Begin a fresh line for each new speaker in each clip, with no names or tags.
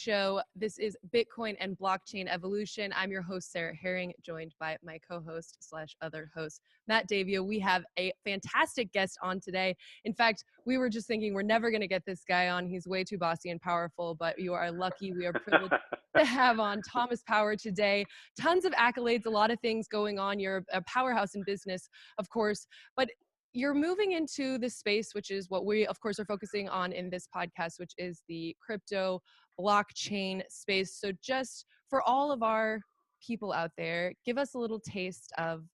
show. This is Bitcoin and Blockchain Evolution. I'm your host, Sarah Herring, joined by my co-host / other host, Matt Davio. We have a fantastic guest on today. In fact, we were just thinking we're never going to get this guy on. He's way too bossy and powerful, but you are lucky. We are privileged to have on Thomas Power today. Tons of accolades, a lot of things going on. You're a powerhouse in business, of course, but you're moving into this space, which is what we, of course, are focusing on in this podcast, which is the crypto blockchain space. So just for all of our people out there, give us a little taste of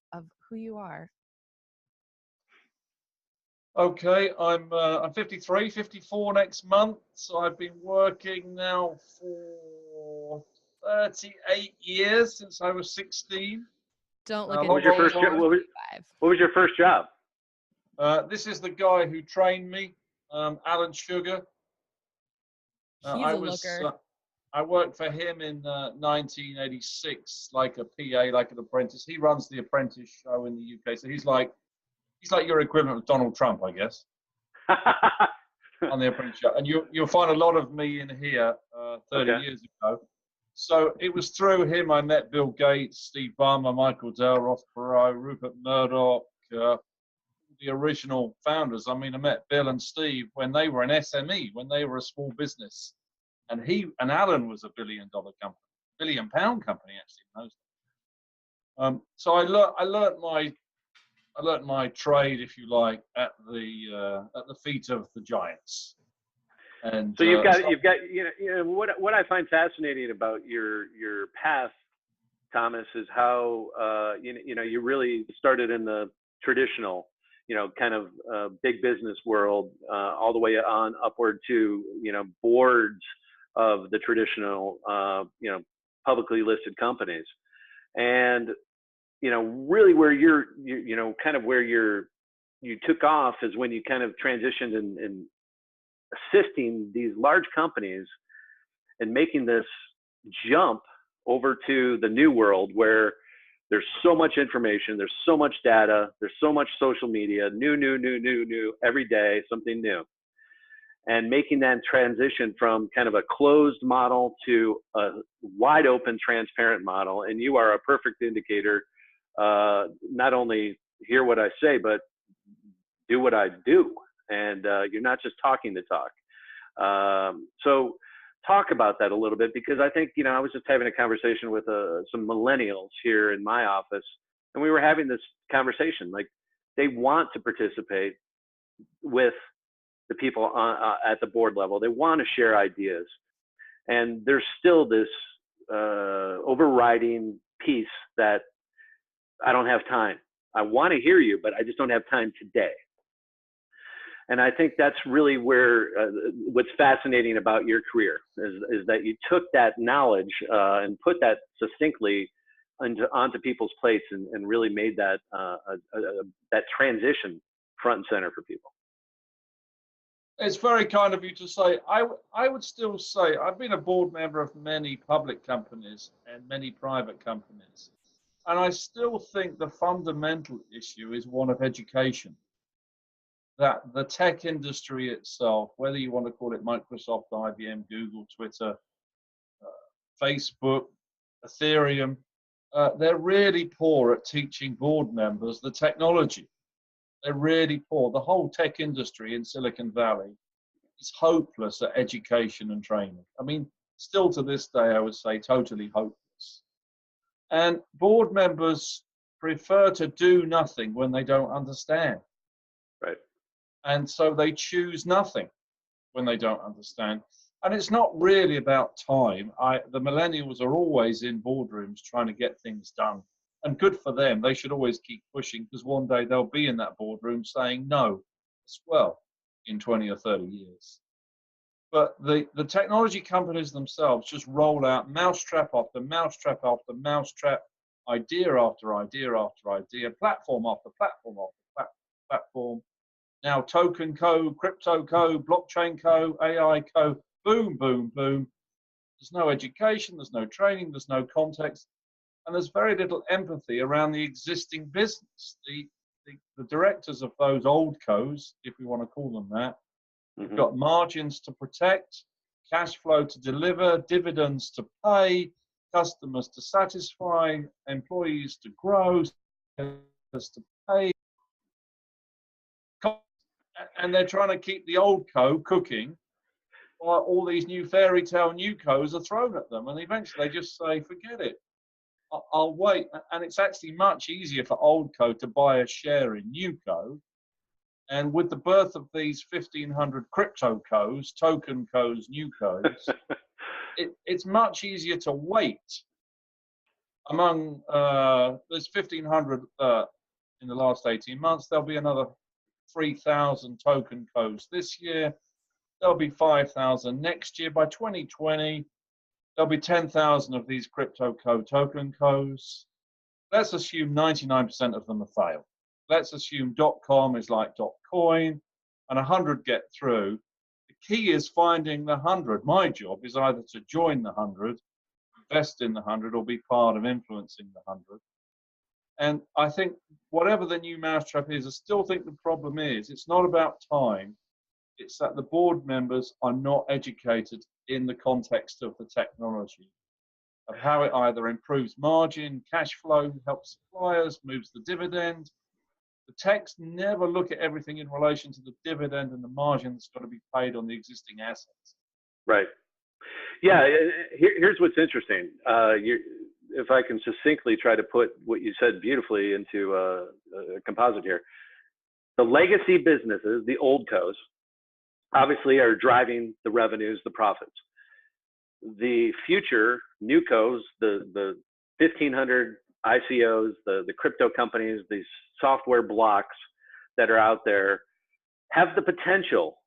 who you are.
Okay, I'm 53, 54 next month. So I've been working now for 38 years since I was 16.
Don't look at
what was your first job? What was your first job?
This is the guy who trained me, Alan Sugar. I worked for him in 1986, like a PA, like an apprentice. He runs the Apprentice show in the UK, so he's like your equivalent of Donald Trump, I guess, on the Apprentice show. And you'll find a lot of me in here 30 years ago. So it was through him I met Bill Gates, Steve Ballmer, Michael Dell, Ross Perot, Rupert Murdoch, the original founders. I mean, I met Bill and Steve when they were an SME, when they were a small business. And Alan was a $1 billion company, £1 billion company actually in those days. So I learnt my trade, if you like, at the feet of the giants. And
so you've got you know what I find fascinating about your path, Thomas, is how you really started in the traditional, kind of big business world, all the way on upward to boards of the traditional publicly listed companies. And really where you took off is when you kind of transitioned in assisting these large companies and making this jump over to the new world where there's so much information, there's so much data, there's so much social media, new every day, something new. And making that transition from kind of a closed model to a wide open, transparent model. And you are a perfect indicator, not only hear what I say, but do what I do. And you're not just talking to talk. So talk about that a little bit, because I think, I was just having a conversation with some millennials here in my office, and we were having this conversation. Like, they want to participate with the people at the board level. They want to share ideas. And there's still this overriding piece that I don't have time. I want to hear you, but I just don't have time today. And I think that's really where what's fascinating about your career is that you took that knowledge and put that succinctly onto people's plates and really made that that transition front and center for people.
It's very kind of you to say. I would still say I've been a board member of many public companies and many private companies, and I still think the fundamental issue is one of education. That the tech industry itself, whether you want to call it Microsoft, IBM, Google, Twitter, Facebook, Ethereum, they're really poor at teaching board members the technology. They're really poor. The whole tech industry in Silicon Valley is hopeless at education and training. I mean, still to this day, I would say totally hopeless. And board members prefer to do nothing when they don't understand.
Right.
And so they choose nothing when they don't understand. And it's not really about time. The millennials are always in boardrooms trying to get things done. And good for them. They should always keep pushing, because one day they'll be in that boardroom saying no as well in 20 or 30 years. But the technology companies themselves just roll out mousetrap after mousetrap after mousetrap, idea after idea after idea, platform after platform after platform. Now token co, crypto co, blockchain co, AI co, boom, boom, boom. There's no education, there's no training, there's no context, and there's very little empathy around the existing business. The directors of those old co's, if we want to call them that, have got margins to protect, cash flow to deliver, dividends to pay, customers to satisfy, employees to grow, to pay, and they're trying to keep the old co cooking while all these new fairy tale new co's are thrown at them, and eventually they just say, forget it, I'll wait. And it's actually much easier for old co to buy a share in new co. And with the birth of these 1,500 crypto co's, token co's, new co's, it's much easier to wait. Among there's 1,500 in the last 18 months. There'll be another 3,000 token co's this year. There'll be 5,000 next year. By 2020, there'll be 10,000 of these crypto co token co's. Let's assume 99% of them are failed. Let's assume .com is like .coin and 100 get through. The key is finding the 100. My job is either to join the 100, invest in the 100, or be part of influencing the 100. And I think whatever the new mousetrap is, I still think the problem is it's not about time. It's that the board members are not educated in the context of the technology, of how it either improves margin, cash flow, helps suppliers, moves the dividend. The techs never look at everything in relation to the dividend and the margin that's got to be paid on the existing assets.
Right. Yeah. Here's what's interesting. If I can succinctly try to put what you said beautifully into a composite here, the legacy businesses, the old co's, obviously are driving the revenues, the profits. The future new co's, the 1,500 ICOs, the crypto companies, these software blocks that are out there have the potential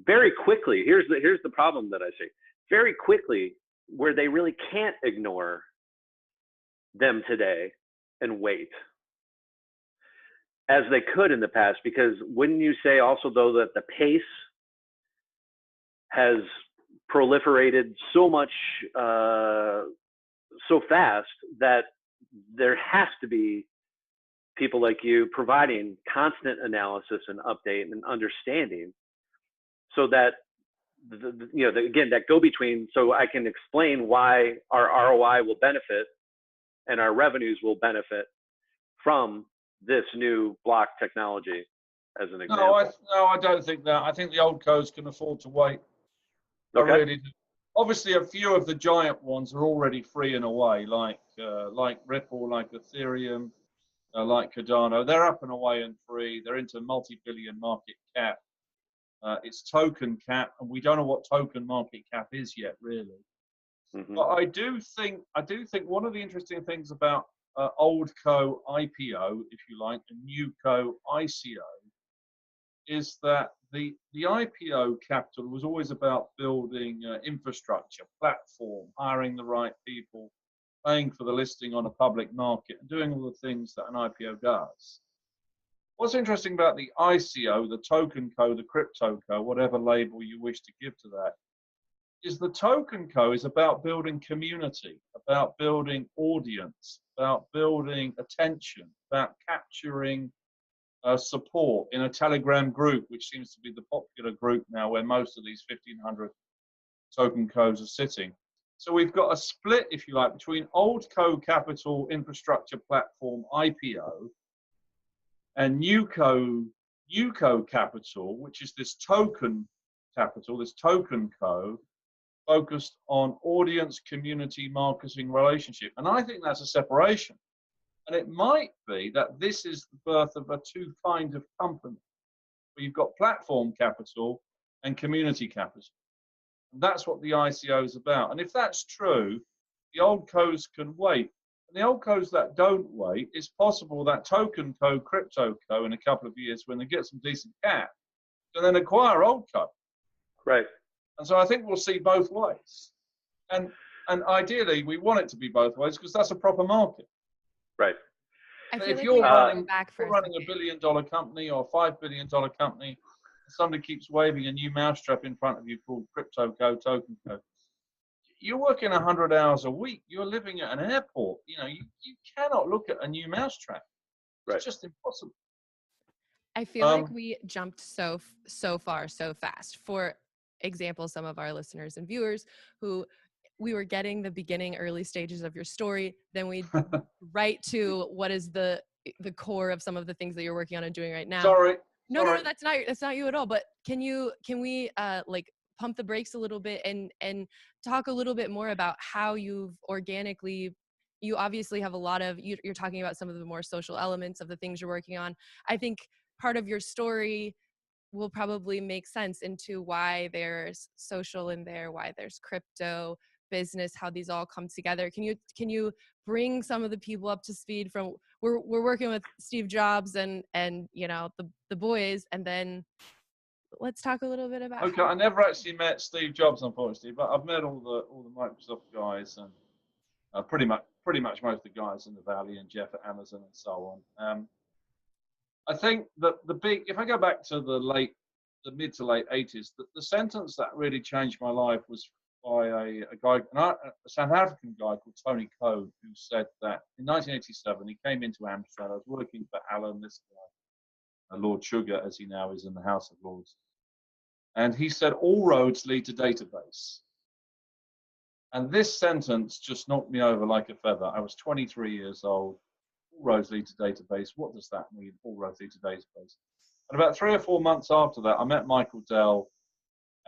very quickly. Here's the problem that I see. Very quickly, where they really can't ignore them today and wait as they could in the past, because wouldn't you say also though that the pace has proliferated so much so fast that there has to be people like you providing constant analysis and update and understanding, so that again, that go-between, so I can explain why our ROI will benefit and our revenues will benefit from this new block technology, as an example.
No, I don't think that. I think the old co's can afford to wait.
Okay.
I really do. Obviously, a few of the giant ones are already free in a way, like Ripple, like Ethereum, like Cardano. They're up and away and free. They're into multi-billion market cap. It's token cap, and we don't know what token market cap is yet, really.
Mm-hmm.
But I do think one of the interesting things about old co IPO, if you like, and new co ICO, is that the IPO capital was always about building infrastructure, platform, hiring the right people, paying for the listing on a public market, and doing all the things that an IPO does. What's interesting about the ICO, the token co, the crypto co, whatever label you wish to give to that, is the token co is about building community, about building audience, about building attention, about capturing support in a Telegram group, which seems to be the popular group now where most of these 1,500 token co's are sitting. So we've got a split, if you like, between old co capital infrastructure platform IPO and new co capital, which is this token capital, this token co, focused on audience, community, marketing, relationship. And I think that's a separation. And it might be that this is the birth of a two kind of company, where you've got platform capital and community capital. And that's what the ICO is about. And if that's true, the old co's can wait. And the old co's that don't wait, it's possible that token co, crypto co, in a couple of years, when they get some decent cap, can then acquire old co.
Right.
And so I think we'll see both ways. And ideally, we want it to be both ways, because that's a proper market.
Right.
If you're running a $1 billion company or a $5 billion company, and somebody keeps waving a new mousetrap in front of you called crypto co, token co, you're working 100 hours a week. You're living at an airport. You cannot look at a new mousetrap. It's just impossible.
I feel like we jumped so far so fast. For example, some of our listeners and viewers who we were getting the beginning, early stages of your story, then we right to what is the core of some of the things that you're working on and doing right now.
Sorry.
No, that's not you at all. But can we like pump the brakes a little bit and talk a little bit more about how you've organically, you obviously have a lot of, you're talking about some of the more social elements of the things you're working on. I think part of your story will probably make sense into why there's social in there, why there's crypto, business, how these all come together. Can you bring some of the people up to speed from, we're working with Steve Jobs and you know the boys, and then let's talk a little bit about
Okay, I never actually met Steve Jobs, unfortunately, but I've met all the Microsoft guys and pretty much most of the guys in the Valley and Jeff at Amazon and so on. I think that if I go back to the mid to late 80s, the sentence that really changed my life was by a South African guy called Tony Code, who said that in 1987 he came into Amsterdam. I was working for Alan, this guy, Lord Sugar, as he now is in the House of Lords, and he said all roads lead to database. And this sentence just knocked me over like a feather. I was 23 years old. All roads lead to database. What does that mean? All roads lead to database. And about 3 or 4 months after that, I met Michael Dell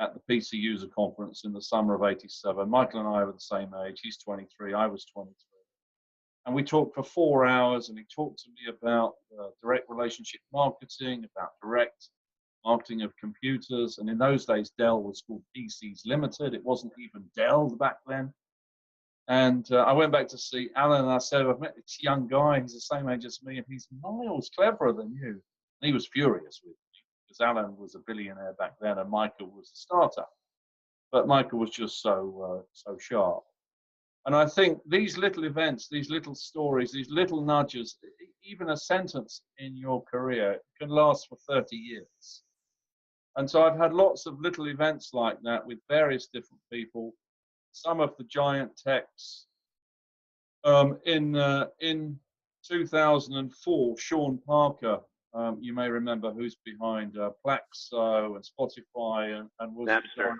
at the PC User Conference in the summer of '87. Michael and I were the same age. He's 23, I was 23. And we talked for 4 hours, and he talked to me about direct relationship marketing, about direct marketing of computers. And in those days, Dell was called PCs Limited. It wasn't even Dell back then. And I went back to see Alan, and I said, I've met this young guy. He's the same age as me, and he's miles cleverer than you. And he was furious with me, because Alan was a billionaire back then, and Michael was a startup. But Michael was just so sharp. And I think these little events, these little stories, these little nudges, even a sentence in your career can last for 30 years. And so I've had lots of little events like that with various different people. Some of the giant techs. In 2004, Sean Parker, you may remember, who's behind Plaxo and Spotify, and was
Napster,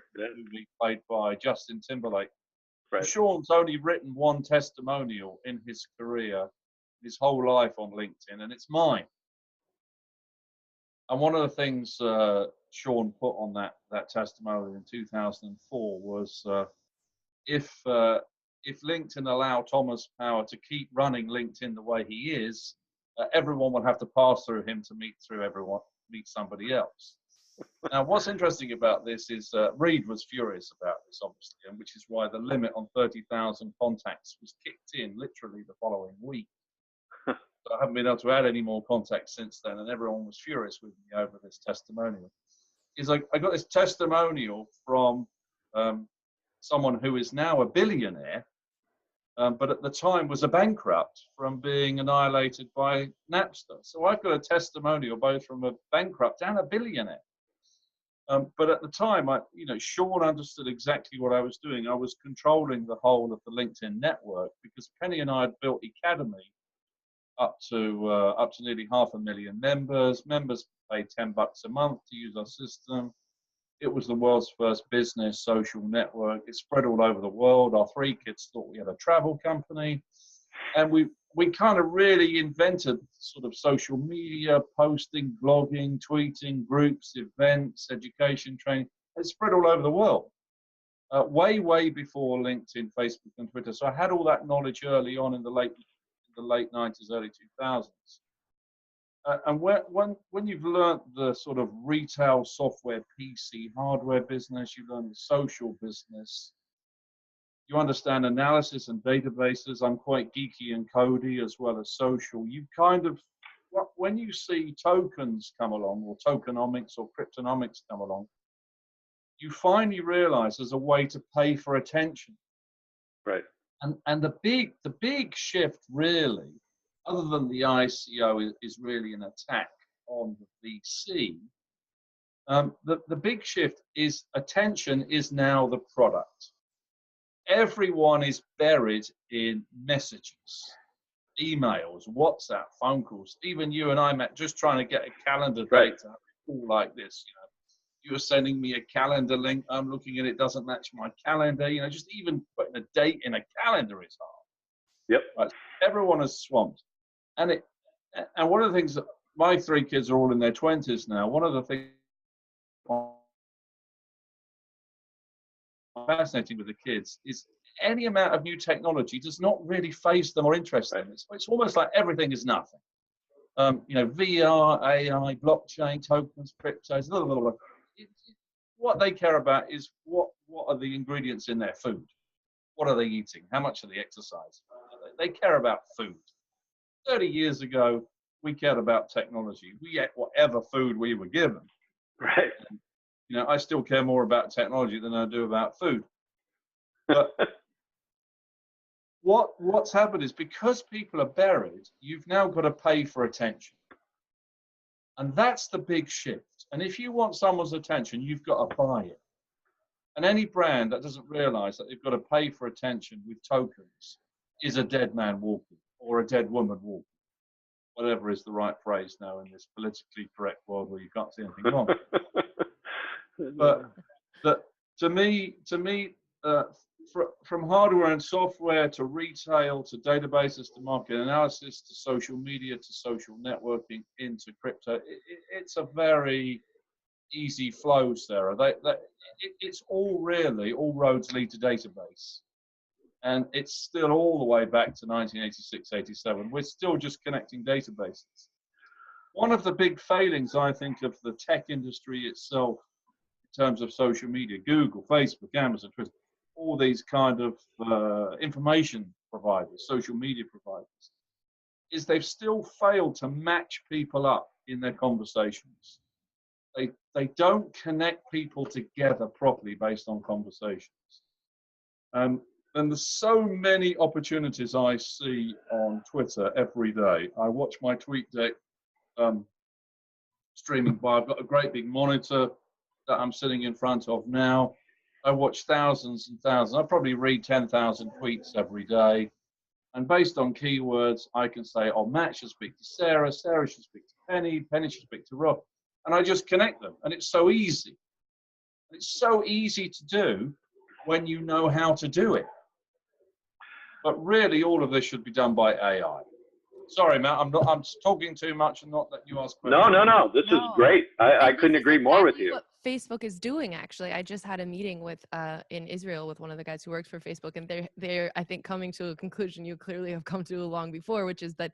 played by Justin Timberlake.
Right.
Sean's only written one testimonial in his career, his whole life on LinkedIn, and it's mine. And one of the things Sean put on that testimonial in 2004 was, if LinkedIn allow Thomas Power to keep running LinkedIn the way he is, everyone will have to pass through him to meet somebody else. Now, what's interesting about this is Reed was furious about this, obviously, and which is why the limit on 30,000 contacts was kicked in literally the following week. So I haven't been able to add any more contacts since then, and everyone was furious with me over this testimonial. I got this testimonial from someone who is now a billionaire, but at the time was a bankrupt from being annihilated by Napster. So I've got a testimonial both from a bankrupt and a billionaire. But at the time, Sean understood exactly what I was doing. I was controlling the whole of the LinkedIn network, because Penny and I had built Academy up to nearly 500,000 members. Members paid $10 a month to use our system. It was the world's first business social network. It spread all over the world. Our 3 kids thought we had a travel company. And we kind of really invented sort of social media, posting, blogging, tweeting, groups, events, education, training. It spread all over the world, way before LinkedIn, Facebook, and Twitter. So I had all that knowledge early on in the late 90s, early 2000s. And when you've learned the sort of retail software, PC, hardware business, you learn the social business, you understand analysis and databases. I'm quite geeky and codey as well as social. You kind of, when you see tokens come along, or tokenomics or cryptonomics come along, you finally realize there's a way to pay for attention.
Right.
And the big shift really, other than the ICO is really an attack on the VC, the big shift is attention is now the product. Everyone is buried in messages, emails, WhatsApp, phone calls. Even you and I, Matt, just trying to get a calendar date to have a call like this. You're sending me a calendar link. I'm looking at it, doesn't match my calendar. You know, just even putting a date in a calendar is hard.
Yep.
Right? Everyone is swamped. And one of the things that my 3 kids are all in their 20s now. One of the things fascinating with the kids is any amount of new technology does not really faze them or interest them. It's almost like everything is nothing. You know, VR, AI, blockchain, tokens, cryptos, blah, blah, blah. What they care about is what are the ingredients in their food? What are they eating? How much are they exercising? They care about food. 30 years ago, we cared about technology. We ate whatever food we were given.
Right.
And, you know, I still care more about technology than I do about food. But what's happened is because people are buried, you've now got to pay for attention. And that's the big shift. And if you want someone's attention, you've got to buy it. And any brand that doesn't realize that they've got to pay for attention with tokens is a dead man walking or a dead woman walking, whatever is the right phrase now in this politically correct world where you can't see anything wrong. But to me, from hardware and software to retail to databases to market analysis to social media to social networking into crypto, it's a very easy flow, Sarah. It's all roads lead to database. And it's still all the way back to 1986, 87. We're still just connecting databases. One of the big failings, I think, of the tech industry itself in terms of social media, Google, Facebook, Amazon, Twitter, all these kind of information providers, social media providers, is they've still failed to match people up in their conversations. They don't connect people together properly based on conversations. And there's so many opportunities I see on Twitter every day. I watch my TweetDeck streaming by. I've got a great big monitor that I'm sitting in front of now. I watch thousands and thousands. I probably read 10,000 tweets every day. And based on keywords, I can say, oh, Matt should speak to Sarah, Sarah should speak to Penny, Penny should speak to Rob. And I just connect them. And it's so easy. It's so easy to do when you know how to do it. But really, all of this should be done by AI. Sorry, Matt, I'm talking too much and not letting you ask questions.
No. This is great. I couldn't agree more with you.
What Facebook is doing, actually. I just had a meeting with in Israel with one of the guys who works for Facebook, and they're I think coming to a conclusion you clearly have come to long before, which is that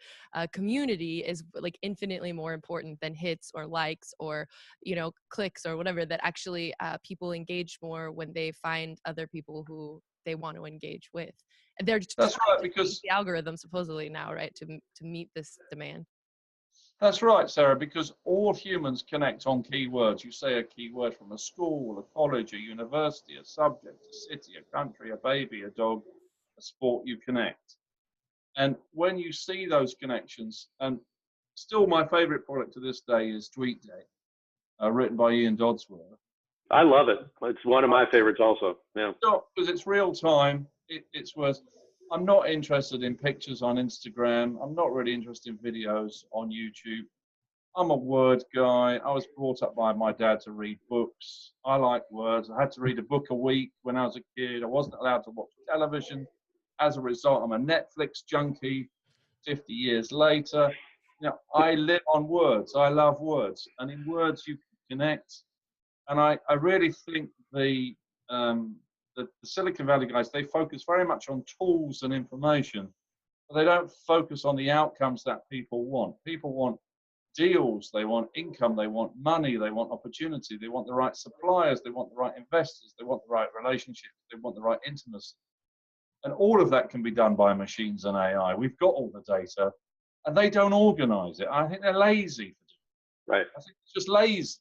community is like infinitely more important than hits or likes or clicks or whatever. That actually people engage more when they find other people who they want to engage with. And they're just
that's right, because
the algorithm supposedly now, right, to meet this demand.
That's right, Sarah, because all humans connect on keywords. You say a keyword from a school, a college, a university, a subject, a city, a country, a baby, a dog, a sport, you connect. And when you see those connections, and still my favorite product to this day is TweetDeck, written by Ian Dodsworth.
I love it. It's one of my favorites also. Yeah.
Because it's real time. It's worth. I'm not interested in pictures on Instagram. I'm not really interested in videos on YouTube. I'm a word guy. I was brought up by my dad to read books. I like words. I had to read a book a week when I was a kid. I wasn't allowed to watch television. As a result, I'm a Netflix junkie 50 years later. I live on words. I love words. And in words, you can connect. And I really think the Silicon Valley guys, they focus very much on tools and information, but they don't focus on the outcomes that people want. People want deals, they want income, they want money, they want opportunity, they want the right suppliers, they want the right investors, they want the right relationships, they want the right intimacy. And all of that can be done by machines and AI. We've got all the data, and they don't organize it. I think they're lazy for doing it.
Right.
I think it's just lazy.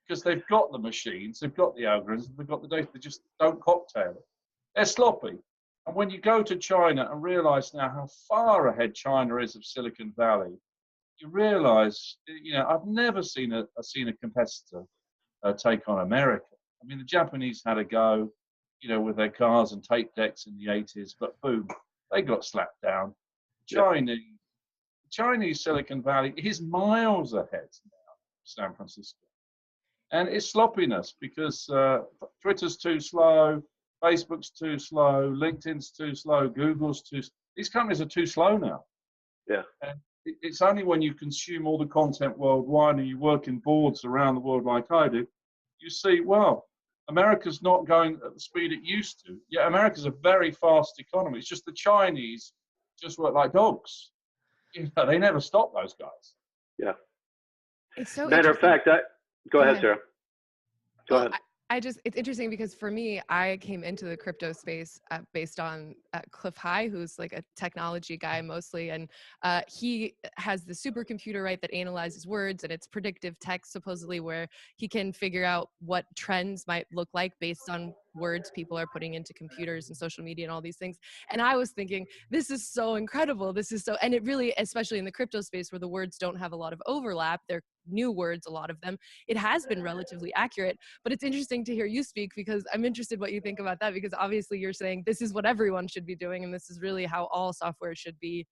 Because they've got the machines, they've got the algorithms, they've got the data, they just don't cocktail it. They're sloppy. And when you go to China and realize now how far ahead China is of Silicon Valley, you realize, I've never seen a competitor take on America. I mean, the Japanese had a go, with their cars and tape decks in the 80s, but boom, they got slapped down. Chinese Silicon Valley is miles ahead now, San Francisco. And it's sloppiness because Twitter's too slow, Facebook's too slow, LinkedIn's too slow, Google's too. These companies are too slow now.
Yeah.
And it's only when you consume all the content worldwide and you work in boards around the world like I do, you see, well, America's not going at the speed it used to. Yeah, America's a very fast economy. It's just the Chinese just work like dogs. You know, they never stop, those guys.
Yeah.
It's so
Matter of
interesting.
fact, go ahead, Sarah. Go
Well,
ahead.
it's interesting because for me, I came into the crypto space based on Cliff High, who's like a technology guy mostly. And he has the supercomputer, right, that analyzes words, and it's predictive text supposedly, where he can figure out what trends might look like based on words people are putting into computers and social media and all these things. And I was thinking, this is so incredible. This is so, and it really, especially in the crypto space where the words don't have a lot of overlap, they're new words, a lot of them, it has been relatively accurate. But it's interesting to hear you speak because I'm interested what you think about that, because obviously you're saying this is what everyone should be doing, and this is really how all software should be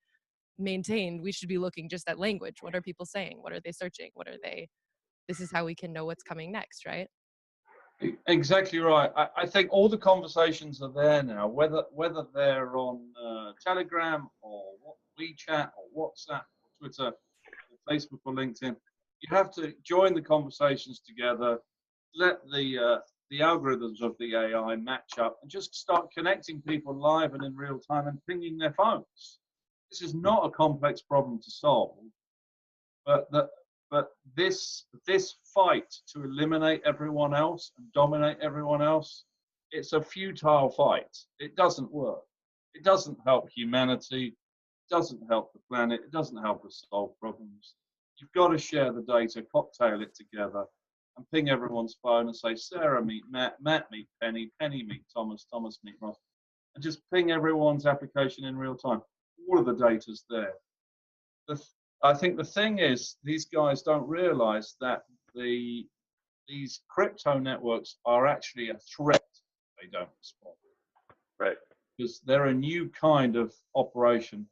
maintained. We should be looking just at language. What are people saying? What are they searching? What are they, this is how we can know what's coming next, right?
Exactly right. I think all the conversations are there now, whether they're on Telegram or WeChat or WhatsApp or Twitter or Facebook or LinkedIn. You have to join the conversations together, let the algorithms of the AI match up, and just start connecting people live and in real time and pinging their phones. This is not a complex problem to solve, but this fight to eliminate everyone else and dominate everyone else, it's a futile fight. It doesn't work. It doesn't help humanity. It doesn't help the planet. It doesn't help us solve problems. You've got to share the data, cocktail it together, and ping everyone's phone and say, Sarah meet Matt, Matt meet Penny, Penny meet Thomas, Thomas meet Ross, and just ping everyone's application in real time. All of the data's there. I think the thing is, these guys don't realize that these crypto networks are actually a threat. They don't respond.
Right.
Because they're a new kind of operation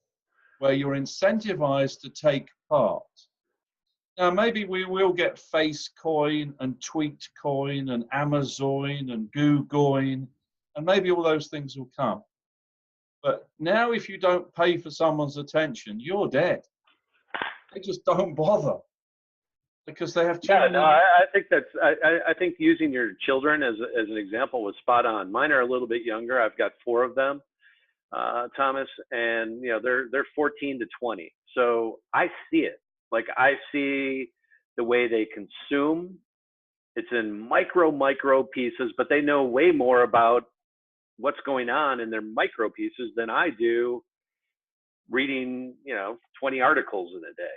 where you're incentivized to take part. Now, maybe we will get Face Coin and Tweet Coin and Amazon and Googlecoin, and maybe all those things will come. But now if you don't pay for someone's attention, you're dead. They just don't bother because they have too many.
No, I think that's. I think using your children as an example was spot on. Mine are a little bit younger. I've got 4 of them, Thomas, and you know they're 14 to 20. So I see it. Like I see the way they consume. It's in micro pieces, but they know way more about what's going on in their micro pieces than I do reading, 20 articles in a day.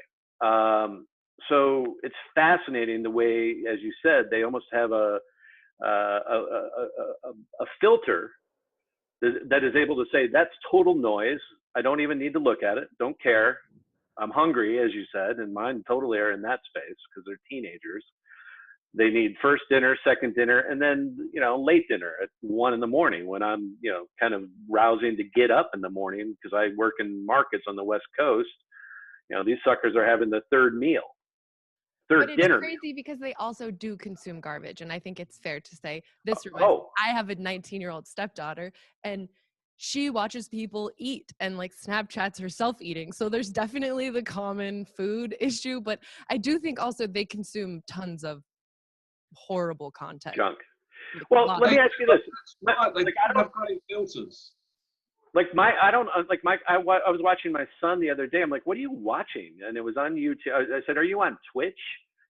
So it's fascinating the way, as you said, they almost have a filter that is able to say, that's total noise. I don't even need to look at it. Don't care. I'm hungry, as you said, and mine totally are in that space because they're teenagers. They need first dinner, second dinner, and then, late dinner at 1 in the morning when I'm, kind of rousing to get up in the morning because I work in markets on the West Coast. These suckers are having the third meal, third dinner.
But it's crazy because they also do consume garbage. And I think it's fair to say this. I have a 19-year-old stepdaughter, and she watches people eat and like Snapchats herself eating. So there's definitely the common food issue. But I do think also they consume tons of horrible content.
Junk. Well, let me ask you this.
I don't have great filters.
I was watching my son the other day. I'm like, what are you watching? And it was on YouTube. I said, are you on Twitch?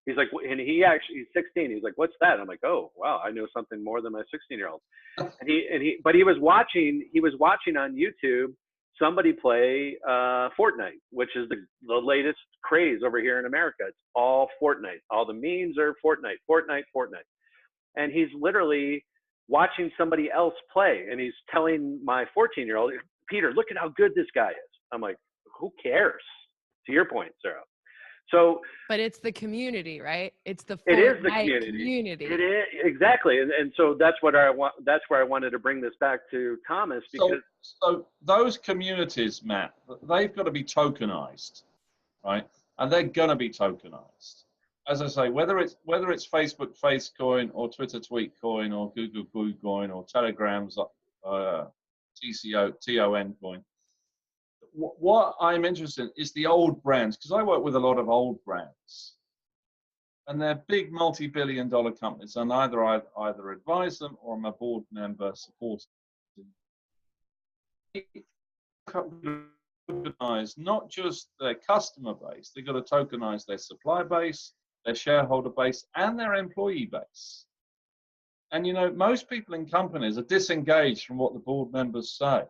He's like, and he's 16. He's like, what's that? I'm like, oh, wow, I know something more than my 16-year-old. But he was watching on YouTube somebody play Fortnite, which is the latest craze over here in America. It's all Fortnite. All the memes are Fortnite. And he's literally watching somebody else play, and he's telling my 14-year-old, Peter, look at how good this guy is. I'm like, who cares? To your point, Sarah. So,
but it's the community, right? It's the
It is the
community.
It is exactly, and so that's what I want. That's where I wanted to bring this back to Thomas, because
so those communities, Matt, they've got to be tokenized, right? And they're going to be tokenized. as I say, whether it's Facebook Face Coin or Twitter Tweet Coin or Google Glue Coin or Telegram's TON coin, what I'm interested in is the old brands, because I work with a lot of old brands, and they're big multi-billion-dollar companies, and either advise them or I'm a board member supporting. Tokenize not just their customer base, they've got to tokenize their supply base, their shareholder base, and their employee base. And you know, most people in companies are disengaged from what the board members say.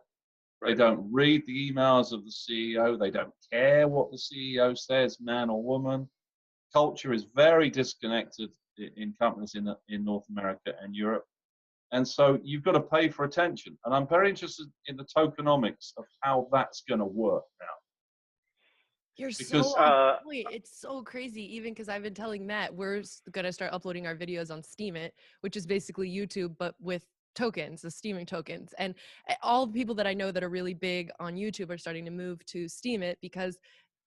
They don't read the emails of the CEO. They don't care what the CEO says, man or woman. Culture is very disconnected in companies in North America and Europe. And so you've got to pay for attention. And I'm very interested in the tokenomics of how that's going to work now.
You're
because,
so on point. It's so crazy, even because I've been telling Matt we're going to start uploading our videos on Steemit, which is basically YouTube, but with tokens, the steaming tokens. And all the people that I know that are really big on YouTube are starting to move to Steemit because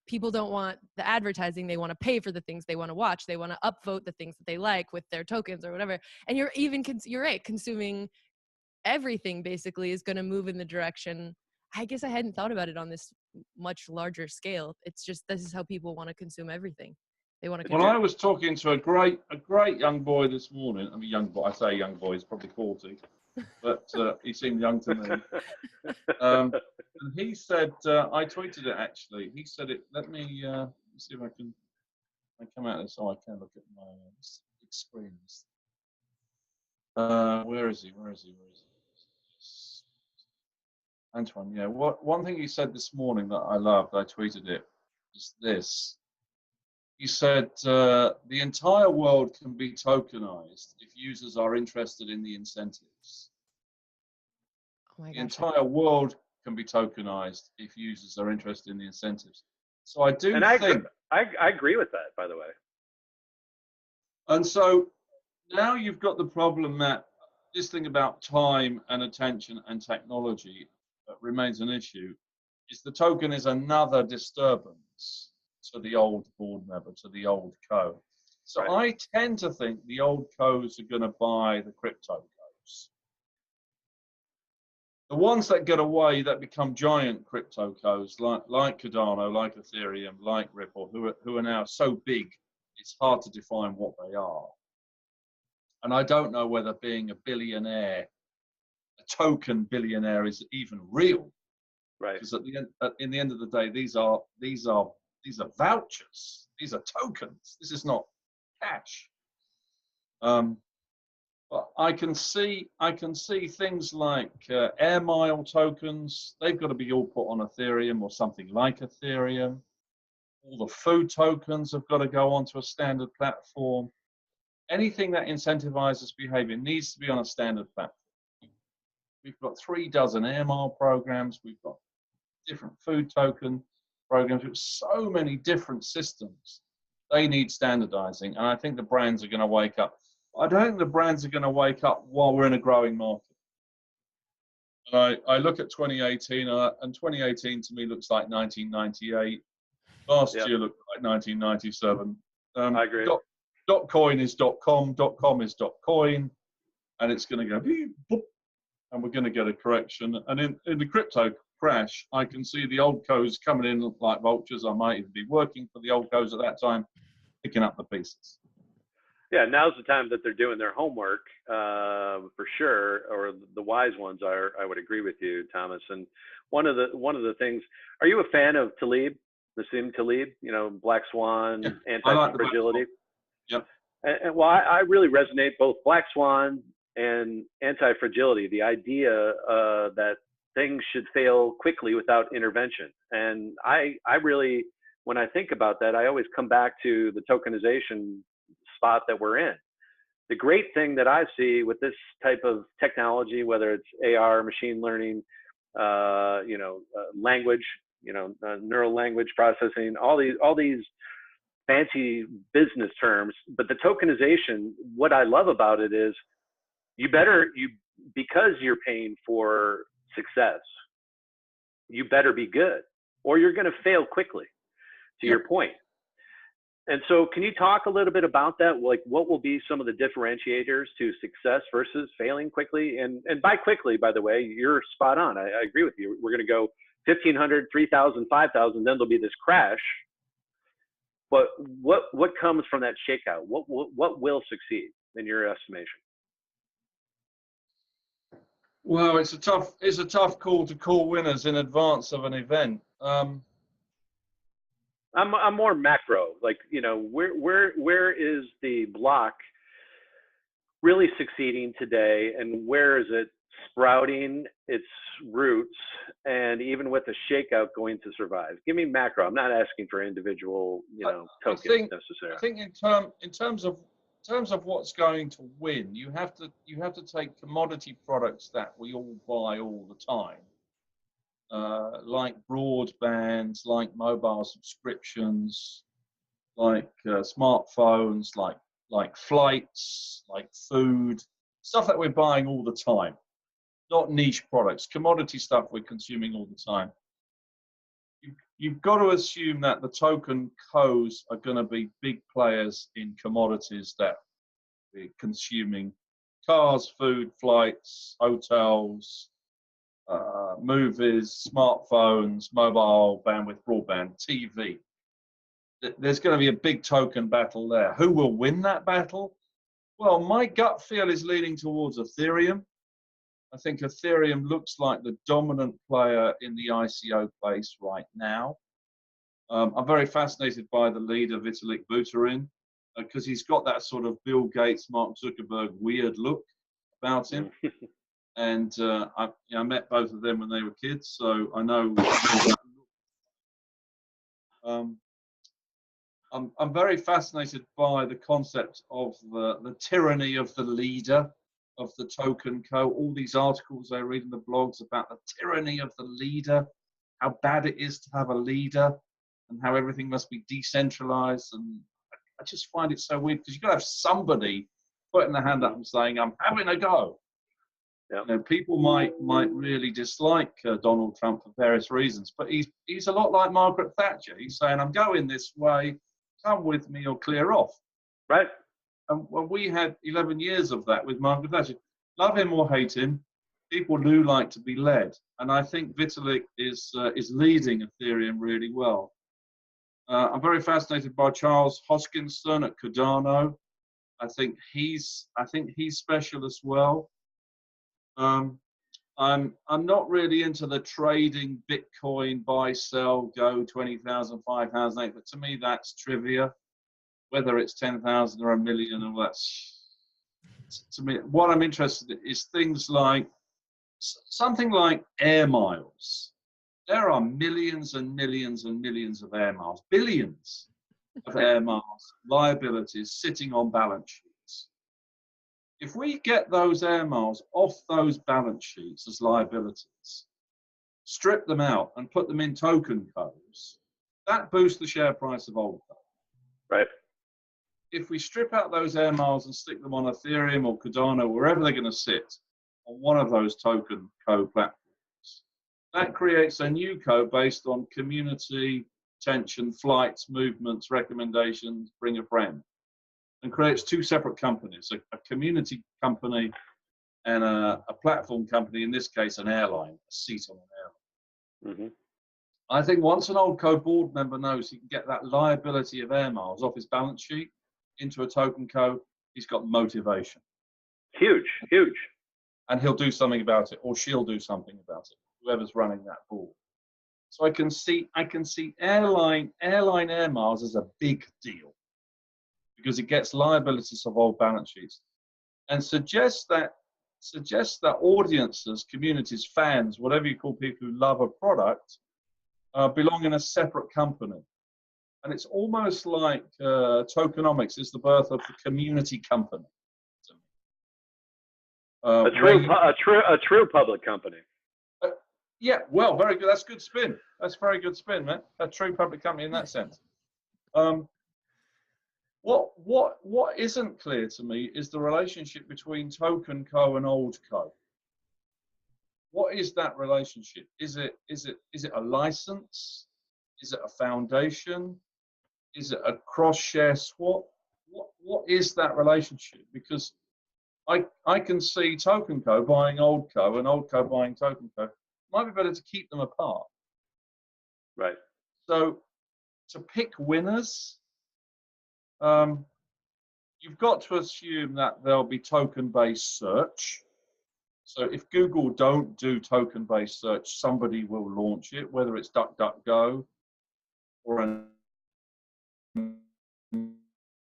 people don't want the advertising. They want to pay for the things they want to watch. They want to upvote the things that they like with their tokens or whatever. And you're right, consuming everything basically is going to move in the direction. I guess I hadn't thought about it on this much larger scale. It's just, this is how people want to consume everything. They want to consume.
Well, I was talking to a great young boy this morning. I mean, young boy, I say young boy, he's probably 40, but he seemed young to me. And he said, I tweeted it actually. He said it, let me see if I can come out of this so I can look at my big screens. Where is he? Antoine, yeah. One thing he said this morning that I loved, I tweeted it, is this. He said, the entire world can be tokenized if users are interested in the incentives.
Oh my gosh.
The entire world can be tokenized if users are interested in the incentives. So I do think...
I agree with that, by the way.
And so now you've got the problem that this thing about time and attention and technology remains an issue. Is the token is another disturbance to the old board member, to the old co. So right. I tend to think the old co's are going to buy the crypto co's. The ones that get away, that become giant crypto co's, like Cardano, like Ethereum, like Ripple, who are now so big, it's hard to define what they are. And I don't know whether being a billionaire, a token billionaire, is even real. Right. Because in the end of the day, these are vouchers. These are tokens. This is not cash. But I can see things like air mile tokens. They've got to be all put on Ethereum or something like Ethereum. All the food tokens have got to go onto a standard platform. Anything that incentivizes behavior needs to be on a standard platform. We've got 36 air mile programs. We've got different food token programs with so many different systems. They need standardizing, and I think the brands are going to wake up. I don't think the brands are going to wake up while we're in a growing market. And I look at 2018, and 2018 to me looks like 1998. Last year looked like 1997.
I agree.
.coin is .com, .com is .coin, and it's going to go beep, boop, and we're going to get a correction. And in the crypto crash, I can see the old co's coming in like vultures. I might even be working for the old co's at that time, picking up the pieces.
Yeah, now's the time that they're doing their homework for sure, or the wise ones are. I would agree with you, Thomas. And one of the things, are you a fan of Taleb, Nassim Taleb? You know, Black Swan,
yeah,
anti-fragility.
Yep.
And well, I really resonate both Black Swan and anti-fragility. The idea that things should fail quickly without intervention. And I really, when I think about that, I always come back to the tokenization spot that we're in. The great thing that I see with this type of technology, whether it's AR, machine learning, language, neural language processing, all these fancy business terms, but the tokenization, what I love about it is because you're paying for success, you better be good, or you're going to fail quickly, to your point. And so can you talk a little bit about that? Like what will be some of the differentiators to success versus failing quickly? And by quickly, by the way, you're spot on. I agree with you. We're going to go 1,500, 3,000, 5,000, then there'll be this crash. But what comes from that shakeout? What will succeed in your estimation?
Well, it's a tough call to call winners in advance of an event.
I'm more macro, like, you know, where is the block really succeeding today, and where is it sprouting its roots, and even with the shakeout going to survive? Give me macro. I'm not asking for individual, you know, tokens necessarily.
I think in terms of what's going to win, you have to take commodity products that we all buy all the time. Like broadbands, like mobile subscriptions, like smartphones, like flights, like food, stuff that we're buying all the time, not niche products, commodity stuff we're consuming all the time. You've got to assume that the token co's are going to be big players in commodities that we're consuming: cars, food, flights, hotels, movies, smartphones, mobile bandwidth, broadband, TV. There's going to be a big token battle there. Who will win that battle? Well, my gut feel is leaning towards Ethereum. I think Ethereum looks like the dominant player in the ICO place right now. I'm very fascinated by the leader, Vitalik Buterin, because he's got that sort of Bill Gates, Mark Zuckerberg weird look about him. And I met both of them when they were kids, so I know. I'm very fascinated by the concept of the tyranny of the leader of the token co. All these articles I read in the blogs about the tyranny of the leader, how bad it is to have a leader, and how everything must be decentralized. And I just find it so weird, because you've got to have somebody putting their hand up and saying, "I'm having a go."
Yep.
You know, people might really dislike Donald Trump for various reasons, but he's a lot like Margaret Thatcher. He's saying, "I'm going this way, come with me or clear off."
Right.
And we had 11 years of that with Margaret Thatcher. Love him or hate him, people do like to be led, and I think Vitalik is leading Ethereum really well. I'm very fascinated by Charles Hoskinson at Cardano. I think he's special as well. I'm not really into the trading Bitcoin, buy, sell, go 20,000, 5,000, 8, but to me that's trivia. Whether it's 10,000 or a million, or that's, to me, what I'm interested in is things like something like air miles. There are millions and millions and millions of air miles, billions of air miles, liabilities sitting on balance sheets. If we get those air miles off those balance sheets as liabilities, strip them out and put them in token codes, that boosts the share price of old co.
Right.
If we strip out those air miles and stick them on Ethereum or Cardano, wherever they're going to sit, on one of those token co platforms, that creates a new co based on community, attention, flights, movements, recommendations, bring a friend, and creates two separate companies, a community company and a platform company, in this case an airline, a seat on an airline. I think once an old co board member knows he can get that liability of air miles off his balance sheet into a token co, he's got motivation.
Huge.
And he'll do something about it, or she'll do something about it, whoever's running that board. So I can see airline air miles as a big deal, because it gets liabilities of old balance sheets, and suggests that audiences, communities, fans, whatever you call people who love a product, belong in a separate company. And it's almost like tokenomics is the birth of the community company.
A true public company.
Yeah, well, very good. That's good spin. That's very good spin, man. A true public company in that sense. What isn't clear to me is the relationship between token co and old co. What is that relationship? Is it a license? Is it a foundation? Is it a cross-share swap? What is that relationship? Because I can see Token Co buying Old Co and Old Co buying Token Co. Might be better to keep them apart.
Right.
So to pick winners, you've got to assume that there'll be token-based search. So if Google don't do token-based search, somebody will launch it, whether it's DuckDuckGo or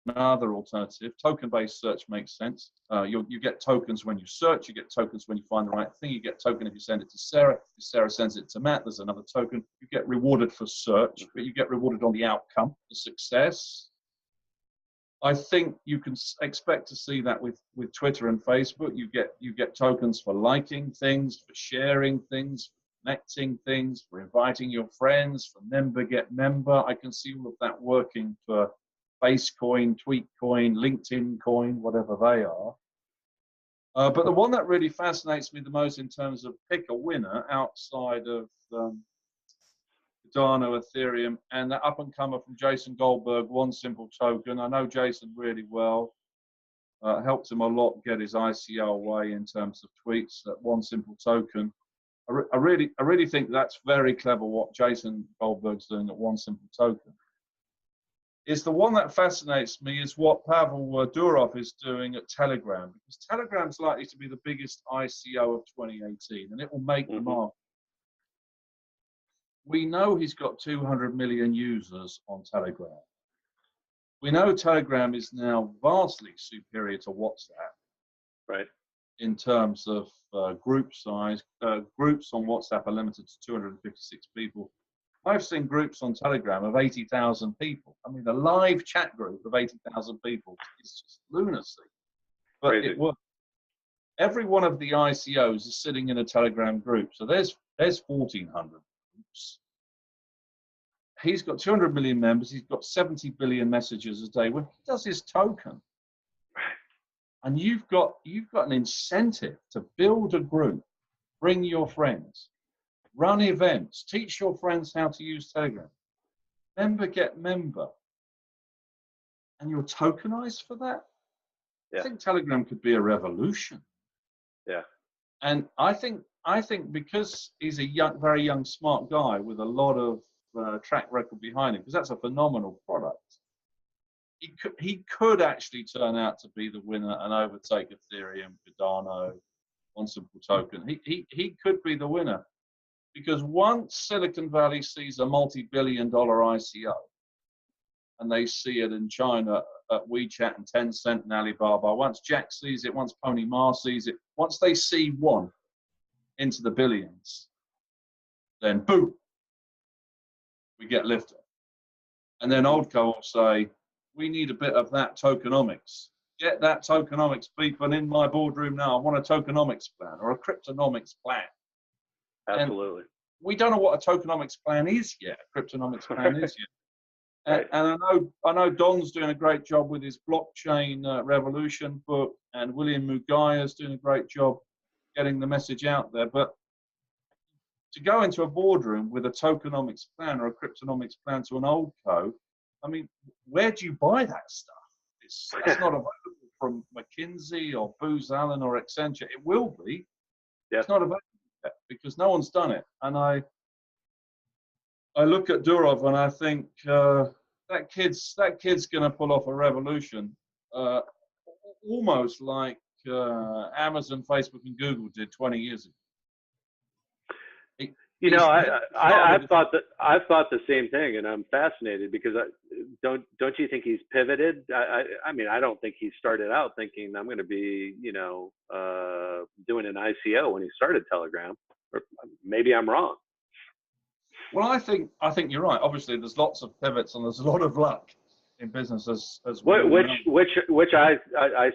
another alternative. Token-based search makes sense. You get tokens when you search, you get tokens when you find the right thing, you get token if you send it to Sarah. If Sarah sends it to Matt, there's another token. You get rewarded for search, but you get rewarded on the outcome, the success. I think you can expect to see that with Twitter and Facebook. You get tokens for liking things, for sharing things, for connecting things, for inviting your friends, for member get member. I can see all of that working for Basecoin, Tweetcoin, LinkedIn Coin, whatever they are. But the one that really fascinates me the most in terms of pick a winner outside of Cardano, Ethereum, and that up and comer from Jason Goldberg, One Simple Token. I know Jason really well. Helped him a lot get his ICO away in terms of tweets. That One Simple Token. I really think that's very clever what Jason Goldberg's doing at One Simple Token. Is the one that fascinates me is what Pavel Durov is doing at Telegram, because Telegram's likely to be the biggest ICO of 2018, and it will make the market. We know he's got 200 million users on Telegram. We know Telegram is now vastly superior to WhatsApp.
Right.
In terms of group size. Groups on WhatsApp are limited to 256 people. I've seen groups on Telegram of 80,000 people. I mean, a live chat group of 80,000 people is just lunacy. But
Crazy.
it works. Every one of the ICOs is sitting in a Telegram group. So there's 1,400 groups. He's got 200 million members. He's got 70 billion messages a day. When he does his token, and you've got an incentive to build a group, bring your friends, run events, teach your friends how to use Telegram, member get member, and you're tokenized for that.
Yeah.
I think Telegram could be a revolution.
Yeah.
And I think because he's a very young, smart guy with a lot of track record behind him, because that's a phenomenal product. He could actually turn out to be the winner and overtake Ethereum, Cardano, One Simple Token. He could be the winner, because once Silicon Valley sees a multi-billion-dollar ICO, and they see it in China at WeChat and Tencent and Alibaba, once Jack sees it, once Pony Ma sees it, once they see one into the billions, then boom, we get liftoff. And then Oldco will say, we need a bit of that tokenomics. Get that tokenomics people in my boardroom now. I want a tokenomics plan or a cryptonomics plan.
Absolutely.
And we don't know what a tokenomics plan is yet, a cryptonomics plan is yet.
Right.
And I know Don's doing a great job with his blockchain revolution book, and William Mugaya is doing a great job getting the message out there. But to go into a boardroom with a tokenomics plan or a cryptonomics plan to an old co, I mean, where do you buy that stuff? That's not available from McKinsey or Booz Allen or Accenture. It will be.
Yeah.
It's not available yet because no one's done it. And I look at Durov and I think that kid's going to pull off a revolution, almost like Amazon, Facebook, and Google did 20 years ago.
You know, I've thought the same thing, and I'm fascinated because don't you think he's pivoted? I mean, I don't think he started out thinking I'm going to be, doing an ICO when he started Telegram, or maybe I'm wrong.
Well, I think you're right. Obviously, there's lots of pivots and there's a lot of luck in business as well.
Which I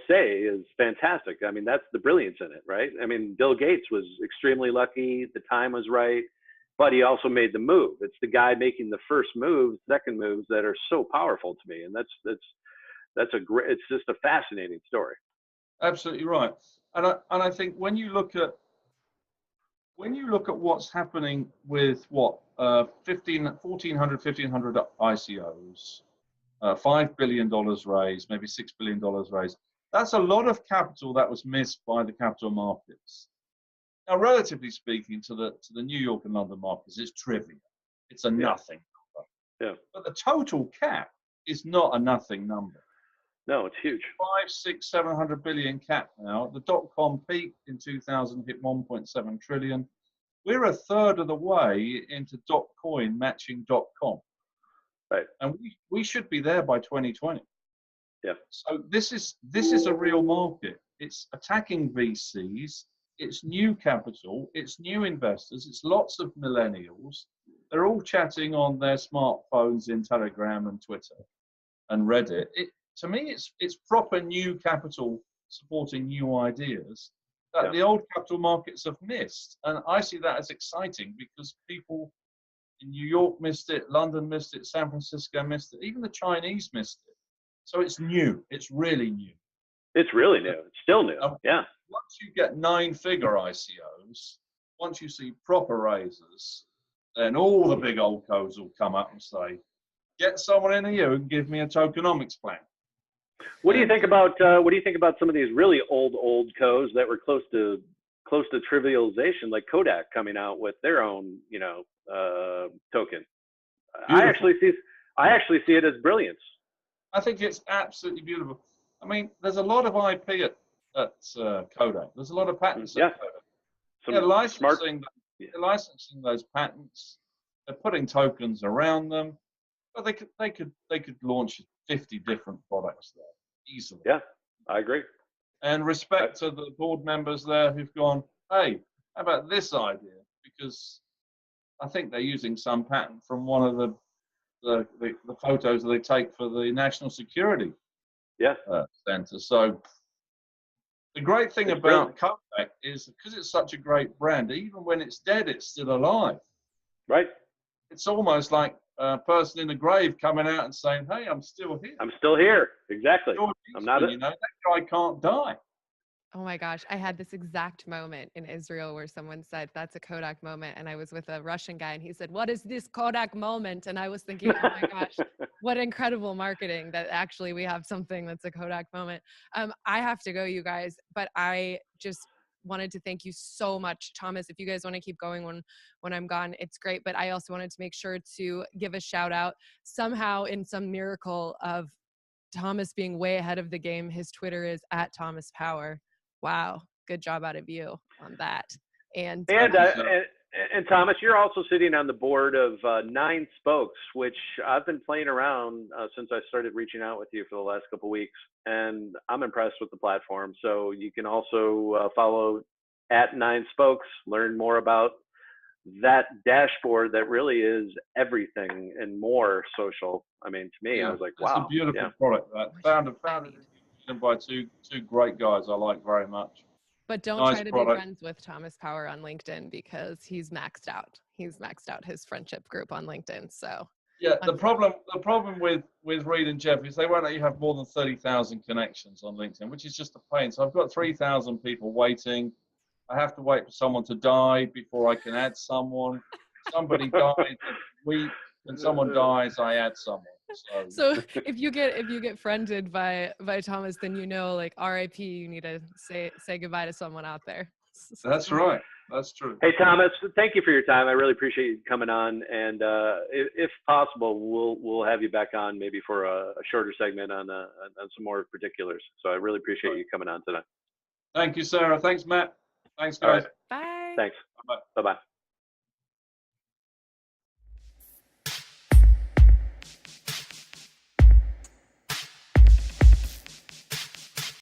say is fantastic. I mean, that's the brilliance in it, right? I mean, Bill Gates was extremely lucky. The time was right, but he also made the move. It's the guy making the first moves, second moves that are so powerful to me, and that's a great. It's just a fascinating story.
Absolutely right. And I think when you look at what's happening with 1,400 ICOs, $5 billion raised, maybe $6 billion raised. That's a lot of capital that was missed by the capital markets. Now, relatively speaking, to the New York and London markets, it's trivial. It's a nothing number.
Yeah.
But the total cap is not a nothing number.
No, it's huge.
5, 6, 700 billion cap now. The dot-com peak in 2000 hit 1.7 trillion. We're a third of the way into .coin matching .com.
Right.
And we should be there by 2020.
Yeah.
So this is a real market. It's attacking VCs. It's new capital. It's new investors. It's lots of millennials. They're all chatting on their smartphones in Telegram and Twitter and Reddit. To me, it's proper new capital supporting new ideas that the old capital markets have missed. And I see that as exciting because people in New York missed it, London missed it, San Francisco missed it, even the Chinese missed it. So it's new. It's really new.
It's really new. It's still new. Yeah.
Once you get 9-figure ICOs, once you see proper raises, then all the big old codes will come up and say, get someone in here and give me a tokenomics plan.
What do you think about some of these really old codes that were close to trivialization, like Kodak coming out with their own, token? I actually see it as brilliance.
I think it's absolutely beautiful. I mean, there's a lot of IP at Kodak. There's a lot of patents at Kodak. They're licensing those patents. They're putting tokens around them. But they could launch 50 different products there easily.
Yeah, I agree.
And respect to the board members there who've gone, hey, how about this idea? Because I think they're using some patent from one of the photos that they take for the National Security Center. So the great thing about Kodak is because it's such a great brand, even when it's dead, it's still alive.
Right.
It's almost like a person in the grave coming out and saying, hey, I'm still here.
I'm still here. Exactly. I'm not.
That guy can't die.
Oh my gosh. I had this exact moment in Israel where someone said, that's a Kodak moment. And I was with a Russian guy and he said, what is this Kodak moment? And I was thinking, oh my gosh, what incredible marketing that actually we have something that's a Kodak moment. I have to go, you guys, but I just wanted to thank you so much, Thomas. If you guys want to keep going when I'm gone, it's great. But I also wanted to make sure to give a shout out somehow in some miracle of Thomas being way ahead of the game. His Twitter is @ThomasPower. Wow, good job out of you on that. And
Thomas, you're also sitting on the board of 9 Spokes, which I've been playing around since I started reaching out with you for the last couple of weeks, and I'm impressed with the platform. So you can also follow @9Spokes, learn more about that dashboard that really is everything and more social. I mean, to me, I was like, wow.
It's a beautiful product. That founded by two great guys I like very much.
But don't try to be friends with Thomas Power on LinkedIn because he's maxed out. He's maxed out his friendship group on LinkedIn. So
yeah, the problem with Reed and Jeff is they won't let you have more than 30,000 connections on LinkedIn, which is just a pain. So I've got 3,000 people waiting. I have to wait for someone to die before I can add someone. Somebody dies when someone dies, I add someone.
So if you get friended by Thomas, then like RIP, you need to say goodbye to someone out there.
That's right. That's true.
Hey Thomas, thank you for your time. I really appreciate you coming on, and if possible, we'll have you back on maybe for a shorter segment on some more particulars. So I really appreciate you coming on tonight.
Thank you, Sarah. Thanks, Matt. Thanks, guys.
Right.
Bye.
Thanks.
Bye.
Bye-bye.